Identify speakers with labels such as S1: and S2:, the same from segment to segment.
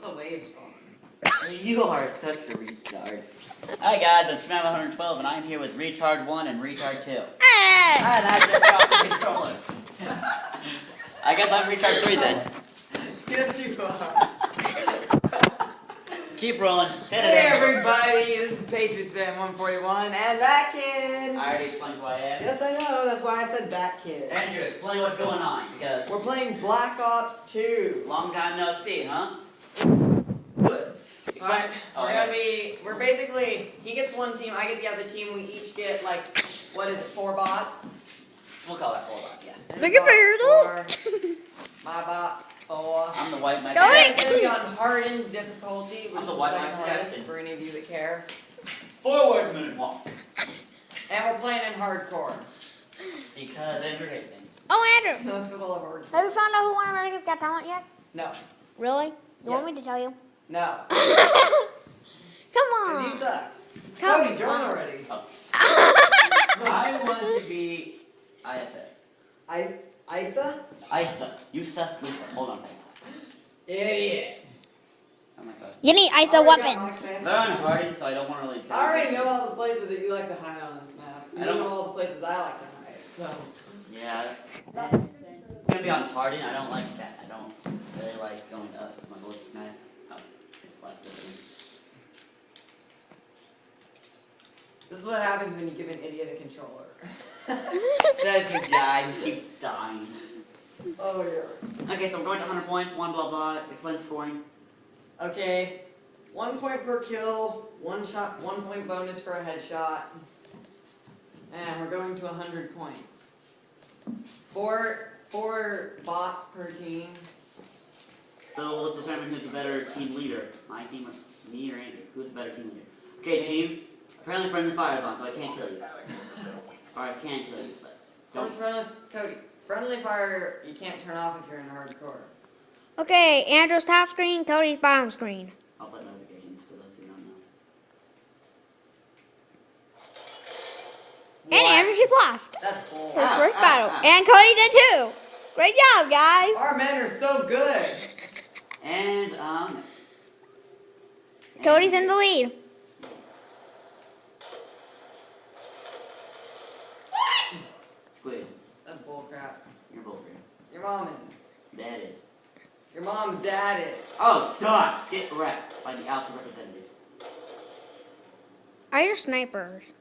S1: What's a wave spawn?
S2: You are such a retard. Hi guys, I'm Shmam112 and I'm here with Retard 1 and Retard 2. And I just dropped the controller. I guess I'm Retard 3 then.
S1: Yes, you are.
S2: Keep rolling. Hit
S1: Hey
S2: it.
S1: everybody, this is patriotsfan141 and that kid.
S2: I already explained who I am.
S1: Yes, I know. That's why I said that kid.
S2: Andrew, explain what's going on because
S1: We're playing Black Ops 2.
S2: long time no see, huh?
S1: Good. Alright,
S2: Okay.
S1: we're basically, he gets one team, I get the other team, we each get like, what is it, 4 bots?
S2: We'll call that 4 bots, yeah.
S1: And
S3: Look at
S1: bots 4. My bots 4.
S2: I'm the white Mike
S3: Go
S1: And
S3: ahead.
S1: it's on hardened difficulty, which
S2: I'm
S1: is
S2: the
S1: the
S2: white
S1: second
S2: Michael
S1: hardest
S2: Jackson.
S1: for any of you that care.
S2: Forward moonwalk.
S1: And we're playing in hardcore.
S2: Because Andrew hates me.
S3: Oh, Andrew,
S1: That's because I love hardcore.
S3: have you found out who won America's Got Talent yet?
S1: No.
S3: Really? You
S1: Yeah.
S3: want me to tell you?
S1: No.
S3: Come
S1: Because you
S3: on.
S1: suck.
S3: Come
S1: Cody, join already.
S2: Oh. I want to be ISA.
S1: Isa?
S2: ISA. You suck, Lisa. Hold on a second.
S1: Idiot.
S2: I'm like that.
S3: You need ISO weapons.
S2: They're unhardened, so I don't want to really tell
S1: I already
S2: you.
S1: know all the places that you like to hide on this map. You
S2: I don't-
S1: know all the places I like to hide, so.
S2: Yeah. I'm gonna be unhardened. I don't like that. I don't really like going up. My voice is mad. Oh, it's like this.
S1: This is what happens when you give an idiot a controller.
S2: There's a guy who keeps dying.
S1: Oh, yeah.
S2: Okay, so we're going to 100 points, 1 blah blah, explain scoring.
S1: Okay. 1 point per kill, 1 shot, 1 point bonus for a headshot. And we're going to 100 points. Four bots per team.
S2: So we'll determine who's the better team leader. My team or me or Andrew? Who's the better team leader? Okay, team. Apparently friendly fire is on, so I can't kill you. Or I can kill you, but don't.
S1: First friendly, Cody. Friendly fire you can't turn off if you're in hardcore.
S3: Okay, Andrew's top screen, Cody's bottom screen.
S2: I'll put notifications for those who don't know.
S3: And
S1: What?
S3: Andrew just lost
S1: That's bull.
S3: his first battle. And Cody did too. Great job, guys.
S1: Our men are so good.
S2: And
S3: Cody's in the lead.
S2: Squid.
S1: That's bull crap.
S2: You're both here.
S1: Your mom is.
S2: Dad is.
S1: Your mom's dad is.
S2: Oh God! Get wrecked by the Alpha representative.
S3: Are you snipers?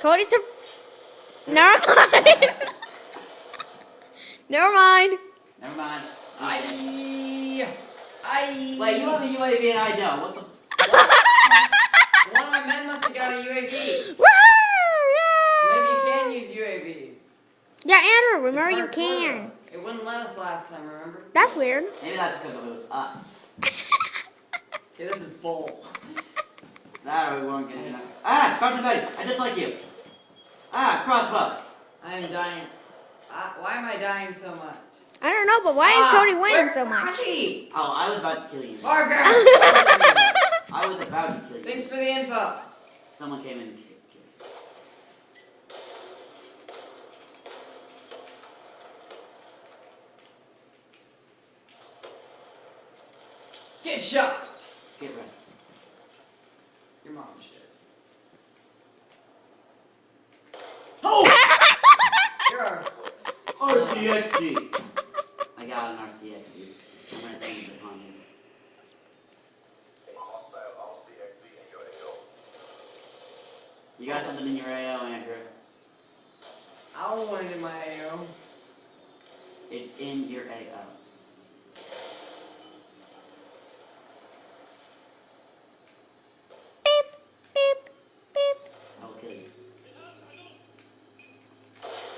S3: Cody's a... Never mind. Never mind.
S2: Never mind.
S1: Aye.
S2: Wait, you have a UAV and I don't. What the?
S1: One of my men must have got a UAV.
S3: Woo!
S1: So maybe you can use UAVs.
S3: Yeah, Andrew, remember
S1: It's
S3: you
S1: hardcore,
S3: can.
S1: though. It wouldn't let us last time, remember?
S3: That's weird.
S2: Maybe that's because it was us.
S1: Okay, this is bull.
S2: That or we weren't getting enough. Ah, Dr. Betty, I just like you. Ah, crossbow.
S1: I am dying. Why am I dying so much?
S3: I don't know, but why is Cody winning so much?
S2: Oh, I was about to kill you.
S1: Parker!
S2: I was about to kill you.
S1: Thanks for the info.
S2: Someone came in and killed.
S1: Get shot.
S2: Get ready.
S1: Your mom should. Oh! You're
S2: RCXD. I got an RCXD. I'm gonna send it upon you. You got something in your AO, Andrew?
S1: I don't want it in my AO.
S2: It's in your AO.
S3: Beep, beep, beep.
S2: I will kill you.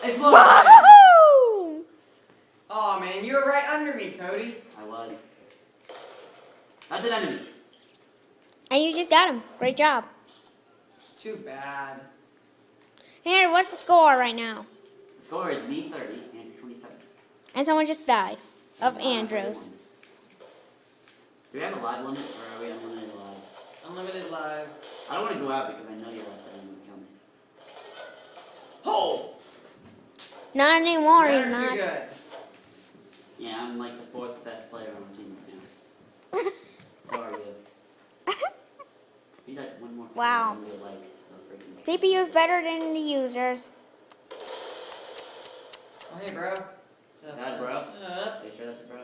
S2: Explode!
S3: Woohoo!
S1: Oh man, you were right under me, Cody.
S2: I was. That's an enemy.
S3: And you just got him. Great job.
S1: Too bad.
S3: Andrew, what's the score right now?
S2: The score is me 30 and 27.
S3: And someone just died of Andrews.
S2: Do we have a live limit or are we unlimited lives?
S1: Unlimited lives.
S2: I don't want to go out because I know you're like that and kill me.
S1: Oh!
S3: Not anymore,
S1: Men
S3: he's
S1: are too
S3: not.
S1: good.
S2: Yeah, I'm like the 4th best player on the team right now. So are you. Be like one more.
S3: Wow.
S2: Time, like a freaking.
S3: CPU is better than the users.
S1: Oh, hey, bro.
S2: That bro? Are you sure that's a bro?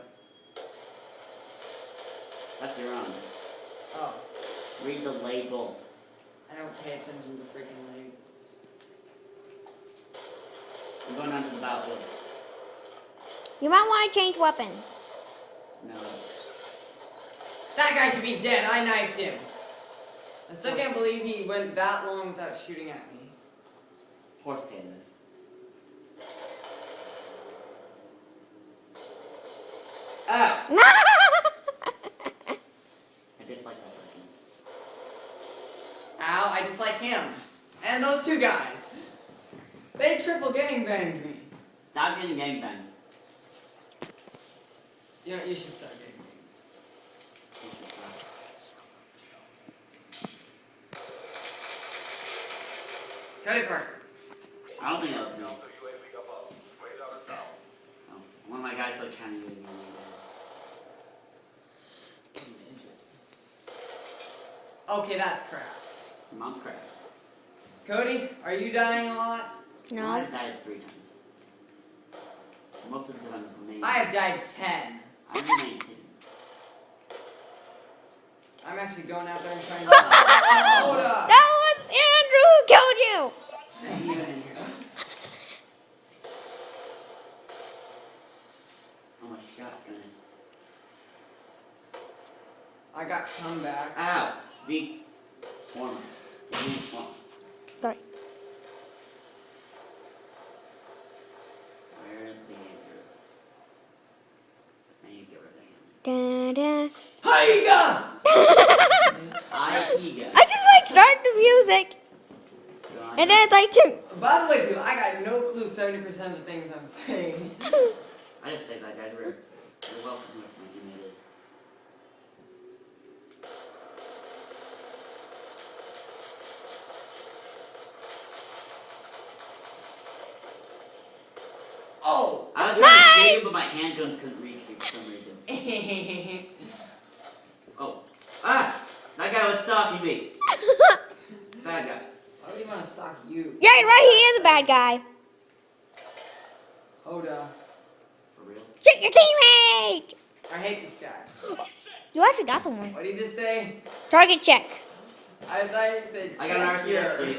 S2: That's your own.
S1: Oh,
S2: Read the labels.
S1: I don't pay attention to freaking labels.
S2: I'm going on to the battlefield.
S3: You might want to change weapons.
S2: No.
S1: That guy should be dead. I knifed him. I still can't believe he went that long without shooting at me.
S2: Horse handlers. Ah! I dislike that person.
S1: Ow, I dislike him. And those two guys. They triple gangbanged me.
S2: Stop getting gangbanged.
S1: You know, you should start gangbanged. Cody Parker.
S2: I don't think that was me. Oh, one of my guys played Chinese video
S1: Okay, that's crap.
S2: Mom's crap.
S1: Cody, are you dying a lot?
S3: No.
S2: I've died 3 times. Most of the time I'm remaining.
S1: I have died 10.
S2: I'm remaining.
S1: I'm actually going out there and trying to... Hold up!
S3: That was Andrew who killed you.
S1: Thank you, Andrew.
S2: I'm a shotgunist.
S1: I got comeback.
S2: Ow! Be warmer.
S3: Sorry.
S2: Where is the Andrew? I need to get rid of the Andrew.
S3: Da, da.
S1: Haiga!
S3: I just like start the music, and then it's like two.
S1: By the way, people, I got no clue 70% of the things I'm saying.
S2: I just say that, guys. We're welcome here if my teammate is.
S1: Oh!
S2: I was trying to save you, but my handguns couldn't reach you for some reason. Oh. Ah! That guy was stalking me. Bad guy.
S1: Why would he want to stalk you?
S3: Yeah, you're right. He is a bad guy.
S1: Hoda.
S2: For real?
S3: Shoot your teammate.
S1: I hate this guy.
S3: You actually got someone.
S1: What did he just say?
S3: Target check.
S1: I thought he said
S2: I got an
S1: check your-
S2: RCXD.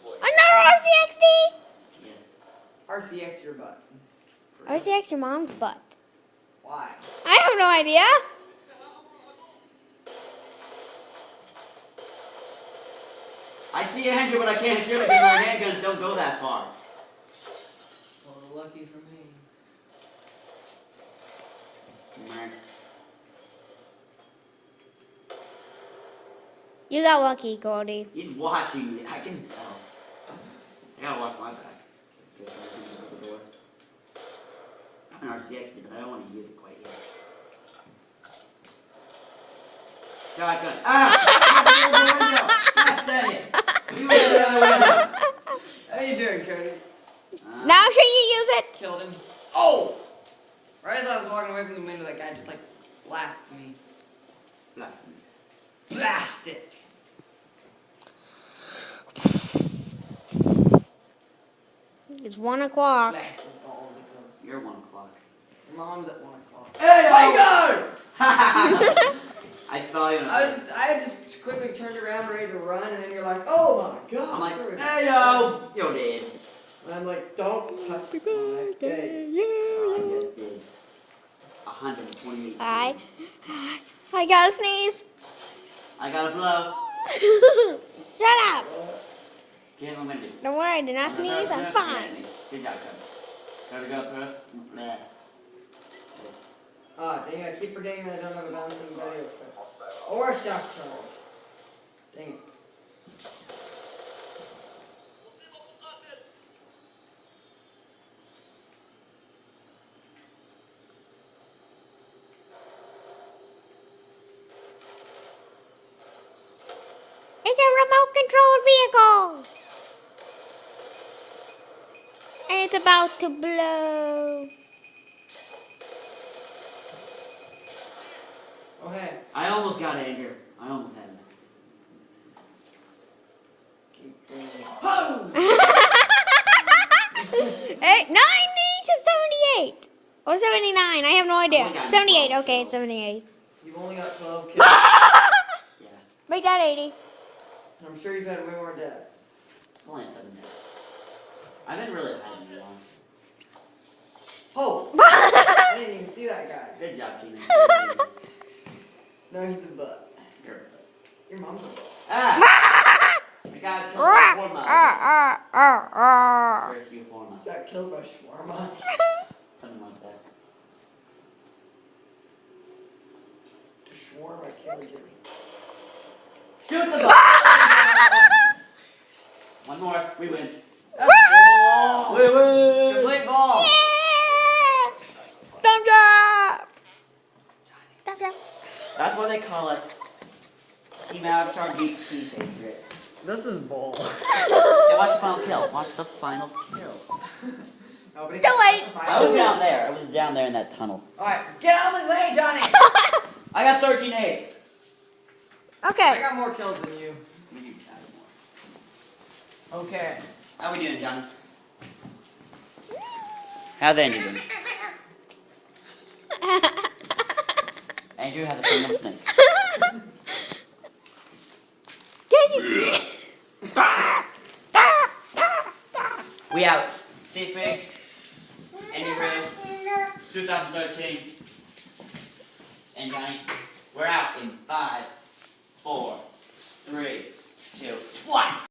S3: Another RCXD.
S2: Yes.
S1: RCX your butt.
S2: For real.
S3: RCX your mom's butt.
S1: Why?
S3: I have no idea.
S2: I see Andrew, but I can't shoot it because my handguns don't go that far.
S1: Well, lucky for me.
S2: Meh.
S3: You got lucky, Cody.
S2: He's watching me. I can tell. I gotta watch my back. Just in case I open the door. I have an RCXD, but I don't want to use it quite yet. Shotgun. Ah! God dang it. You went the other window.
S1: How you doing, Cody?
S3: Now should you use it?
S1: Killed him. Oh! Right as I was walking away from the window, that guy just like blasts me.
S2: Blast me.
S1: Blast it!
S3: It's 1 o'clock.
S1: Blast it all because
S2: You're 1 o'clock.
S1: your mom's at 1 o'clock.
S2: Hey,
S1: My God!
S2: I saw you.
S1: I just quickly turned around, ready to run, and then you're like, oh my God!
S2: I'm like, hey yo, you're dead.
S1: And I'm like, don't touch my face.
S2: Oh, I just did. 128.
S3: I gotta sneeze.
S2: I got a blow.
S3: Shut up.
S2: Guess what I'm gonna do?
S3: Don't worry, I did not sneeze. I'm fine.
S2: Good job, Trevor. Gotta go first. Bleh.
S1: Ah, dang it, I keep forgetting that I don't have a bouncing video clip. Or a shock charge. Dang it.
S3: It's a remote controlled vehicle. And it's about to blow.
S2: almost got it, Andrew. I almost had it. Keep going. Oh!
S3: 90 to 78. Or 79. I have no idea. 78. Okay, 78.
S1: You've only got 12 kills.
S2: Yeah.
S3: Make that 80.
S1: I'm sure you've had way more deaths.
S2: It's only at 7 minutes. I've been really hiding you on.
S1: Oh! I didn't even see that guy.
S2: Good job, Gina.
S1: No, he's a butt.
S2: You're a
S1: Your mom's a butt.
S2: Ah! I got killed by shawarma. First you shawarma.
S1: Got killed by shawarma.
S2: Something like that.
S1: The shawarma killed you.
S2: Shoot the ball! One more. We win.
S1: Ball!
S2: We win!
S1: Complete ball!
S3: Yeah! Thumbs up! Thumbs up.
S2: That's why they call us Team Avatar beats Team Favorite.
S1: This is bull.
S2: Hey, watch the final kill. Watch the final kill.
S1: Nobody
S3: Too late.
S2: I was down there. I was down there in that tunnel.
S1: Alright, get out of the way, Johnny!
S2: I got 13-8.
S1: I
S3: Okay.
S1: got more kills than you.
S2: We need to add more.
S1: Okay.
S2: How we doing, Johnny? How's Andrew doing? Andrew has a thing of snake.
S3: Can you?
S2: We out. See you, Big. Andrew, 2013. And Johnny, we're out in 5, 4, 3, 2, 1.